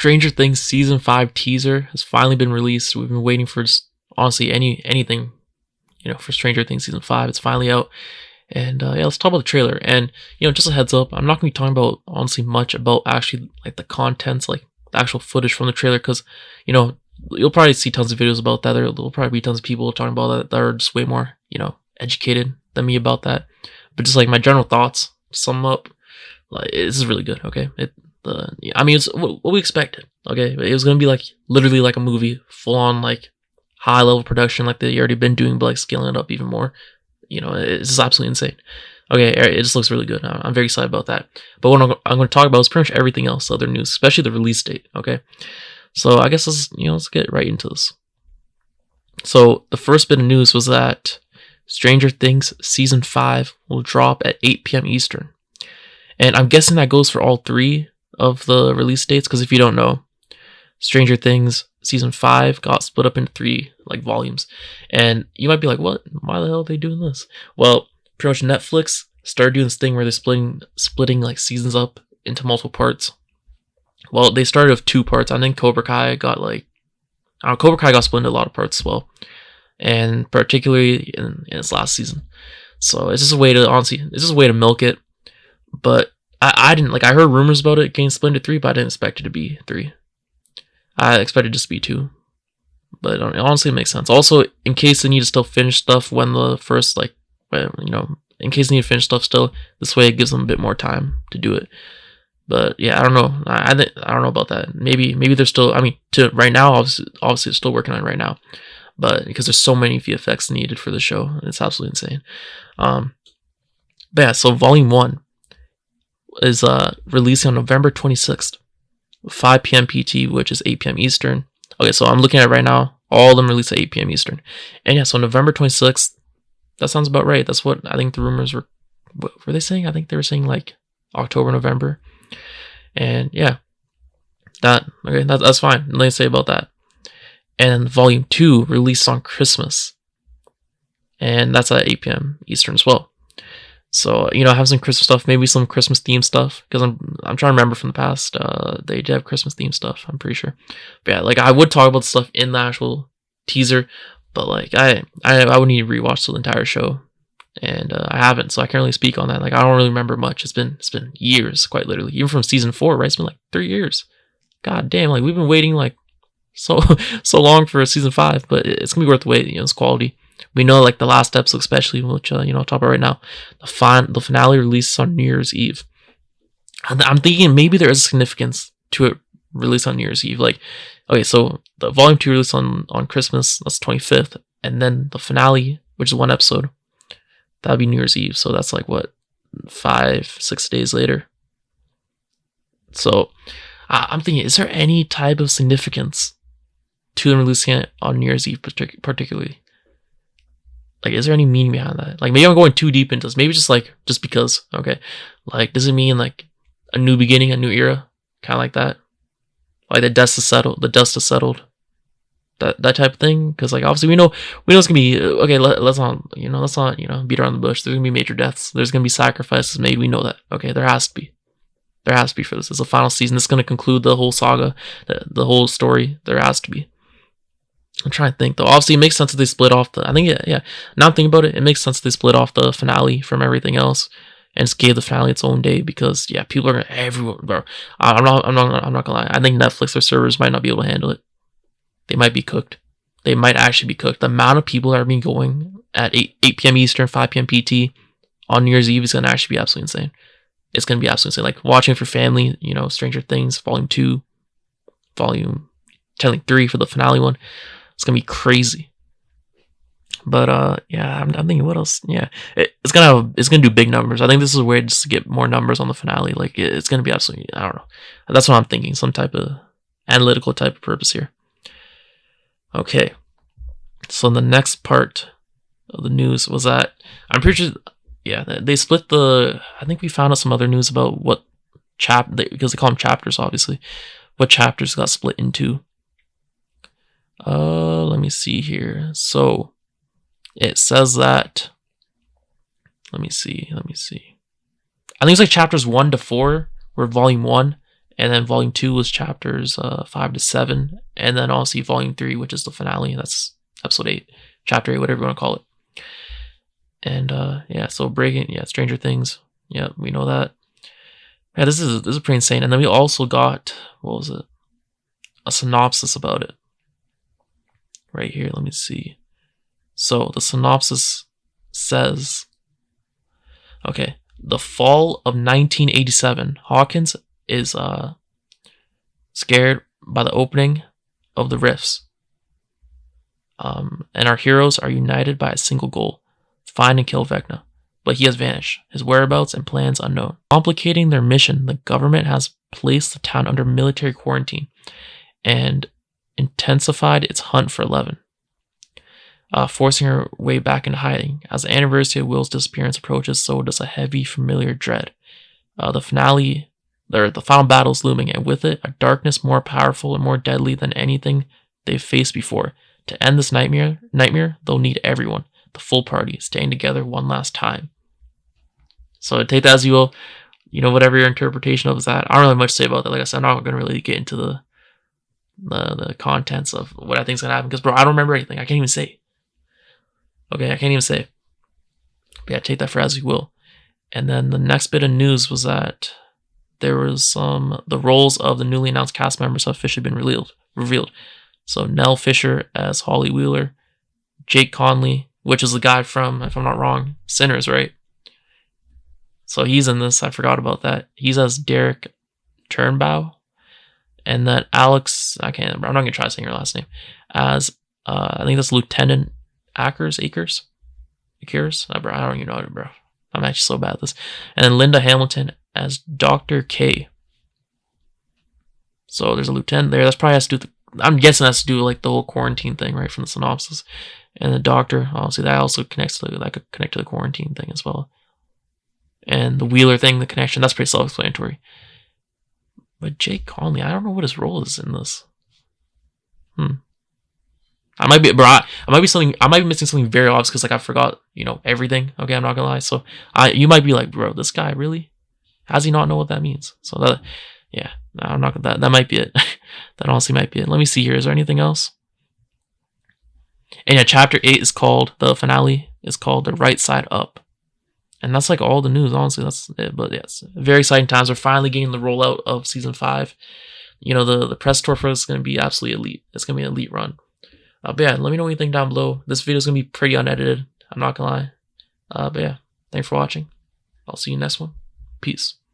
Stranger Things season 5 teaser has finally been released. We've been waiting for just, honestly anything, for Stranger Things season 5. It's finally out. And yeah, let's talk about the trailer. And just a heads up, I'm not gonna be talking about honestly much about actually like the contents, like the actual footage from the trailer, because you'll probably see tons of videos about that. There'll probably be tons of people talking about that are just way more educated than me about that. But just like my general thoughts, to sum up, like this is really good. Okay, it's what we expected. Okay, it was gonna be like literally like a movie, full on like high level production, like they already been doing, but like scaling it up even more. It's just absolutely insane. Okay, it just looks really good. I'm very excited about that. But what I'm going to talk about is pretty much everything else, other news, especially the release date. Okay, so I guess let's get right into this. So the first bit of news was that Stranger Things season 5 will drop at 8 p.m. Eastern, and I'm guessing that goes for all 3 of the release dates. Because if you don't know, Stranger Things season 5 got split up into 3 like volumes, and you might be like, what, why the hell are they doing this? Well, pretty much Netflix started doing this thing where they're splitting like seasons up into multiple parts. Well, they started with 2 parts. I think Cobra Kai got split into a lot of parts as well, and particularly in its last season. So it's just a way to milk it. But I didn't I heard rumors about it getting split into 3, but I didn't expect it to be 3. I expected it just to be 2, but honestly, it makes sense. Also, in case they need to still finish stuff when the first, in case they need to finish stuff still, this way it gives them a bit more time to do it. But yeah, I don't know. I don't know about that. Maybe they're still. To right now, obviously, they're still working on it right now, but because there's so many VFX needed for the show, it's absolutely insane. But yeah, so Volume 1 is releasing on November 26th. 5 p.m. PT, which is 8 p.m. Eastern. Okay, so I'm looking at it right now. All of them released at 8 p.m. Eastern. And yeah, so November 26th, that sounds about right. That's what I think the rumors were. What were they saying? I think they were saying like October, November. And yeah, that's fine. Nothing to say about that. And Volume 2 released on Christmas. And that's at 8 p.m. Eastern as well. So, have some Christmas stuff, maybe some Christmas themed stuff, because I'm trying to remember from the past, they did have Christmas themed stuff, I'm pretty sure. But yeah, I would talk about the stuff in the actual teaser, but I would need to rewatch the entire show, and I haven't, so I can't really speak on that. I don't really remember much. It's been years, quite literally, even from season 4, right? It's been 3 years. God damn, we've been waiting so long for season 5, but it's gonna be worth the wait. It's quality. We know the last episode especially, which I'll talk about right now, the finale releases on New Year's Eve. I'm thinking maybe there is significance to it release on New Year's Eve. Okay, so the Volume 2 release on Christmas, that's 25th, and then the finale, which is 1 episode, that'll be New Year's Eve. So that's 5-6 days later. So I'm thinking, is there any type of significance to them releasing it on New Year's Eve particularly? Is there any meaning behind that? Maybe I'm going too deep into this. Maybe just because, okay? Does it mean a new beginning, a new era? Kind of like that? The dust is settled. That type of thing? Because obviously we know it's gonna be, okay, let's not beat around the bush. There's gonna be major deaths. There's gonna be sacrifices made. We know that. Okay, there has to be. There has to be for this. It's the final season. It's gonna conclude the whole saga, the whole story. There has to be. I'm trying to think though. Obviously, it makes sense that they split off the. I think yeah. Now I'm thinking about it. It makes sense that they split off the finale from everything else, and just gave the finale its own day because people are everywhere. Bro, I'm not gonna lie. I think Netflix, their servers might not be able to handle it. They might be cooked. They might actually be cooked. The amount of people that are being going at 8 p.m. Eastern, 5 p.m. PT on New Year's Eve is gonna actually be absolutely insane. It's gonna be absolutely insane. Watching for family. Stranger Things Volume 2, Volume 3 for the finale one. It's gonna be crazy. But yeah, I'm thinking what else. Yeah, it's gonna do big numbers. I think this is a way just to get more numbers on the finale. It's gonna be absolutely, I don't know. That's what I'm thinking. Some type of analytical type of purpose here. Okay, so the next part of the news was that I'm pretty sure. Yeah, they split the. I think we found out some other news about what because they call them chapters, obviously. What chapters got split into. Let me see here. So it says that. Let me see. I think it's chapters 1 to 4 were Volume 1, And then Volume 2 was chapters 5 to 7. And then obviously Volume 3, which is the finale. That's episode 8, chapter 8, whatever you want to call it. And yeah, so breaking, yeah, Stranger Things. Yeah, we know that. Yeah, this is pretty insane. And then we also got, what was it? A synopsis about it. Right here, let me see. So the synopsis says, okay, the fall of 1987, Hawkins is scared by the opening of the rifts. And our heroes are united by a single goal: find and kill Vecna. But he has vanished, his whereabouts and plans unknown. Complicating their mission, the government has placed the town under military quarantine and intensified its hunt for Eleven, forcing her way back into hiding. As the anniversary of Will's disappearance approaches, so does a heavy, familiar dread. The final battle is looming, and with it, a darkness more powerful and more deadly than anything they've faced before. To end this nightmare, they'll need everyone, the full party, staying together one last time. So take that as you will. You know, whatever your interpretation of that. I don't really have much to say about that. Like I said, I'm not going to really get into the contents of what I think is going to happen, because, bro, I don't remember anything. I can't even say. Okay, I can't even say. But yeah, take that for as you will. And then the next bit of news was that there was the roles of the newly announced cast members have officially been revealed. So Nell Fisher as Holly Wheeler, Jake Conley, which is the guy from, if I'm not wrong, Sinners, right? So he's in this. I forgot about that. He's as Derek Turnbow. And then Alex, I'm not going to try saying her last name, as, I think that's Lieutenant Akers. Bro, I don't even know it, bro. I'm actually so bad at this. And then Linda Hamilton as Dr. K. So there's a lieutenant there. That's probably has to do I'm guessing that's to do with like the whole quarantine thing, right, from the synopsis. And the doctor, obviously, that also connects to that could connect to the quarantine thing as well. And the Wheeler thing, the connection, that's pretty self-explanatory. But Jake Conley, I don't know what his role is in this. I might be missing something very obvious, because like I forgot, everything. Okay, I'm not gonna lie. So you might be like, bro, this guy really? How does he not know what that means? So that, yeah, no, I'm not gonna. That might be it. That honestly might be it. Let me see here. Is there anything else? And yeah, chapter 8 is called, the finale is called The Rightside Up. And that's like all the news, honestly. That's it. But yes, very exciting times. We're finally getting the rollout of season 5. The press tour for this is going to be absolutely elite. It's going to be an elite run. But yeah, let me know what you think down below. This video is going to be pretty unedited. I'm not going to lie. But yeah, thanks for watching. I'll see you next one. Peace.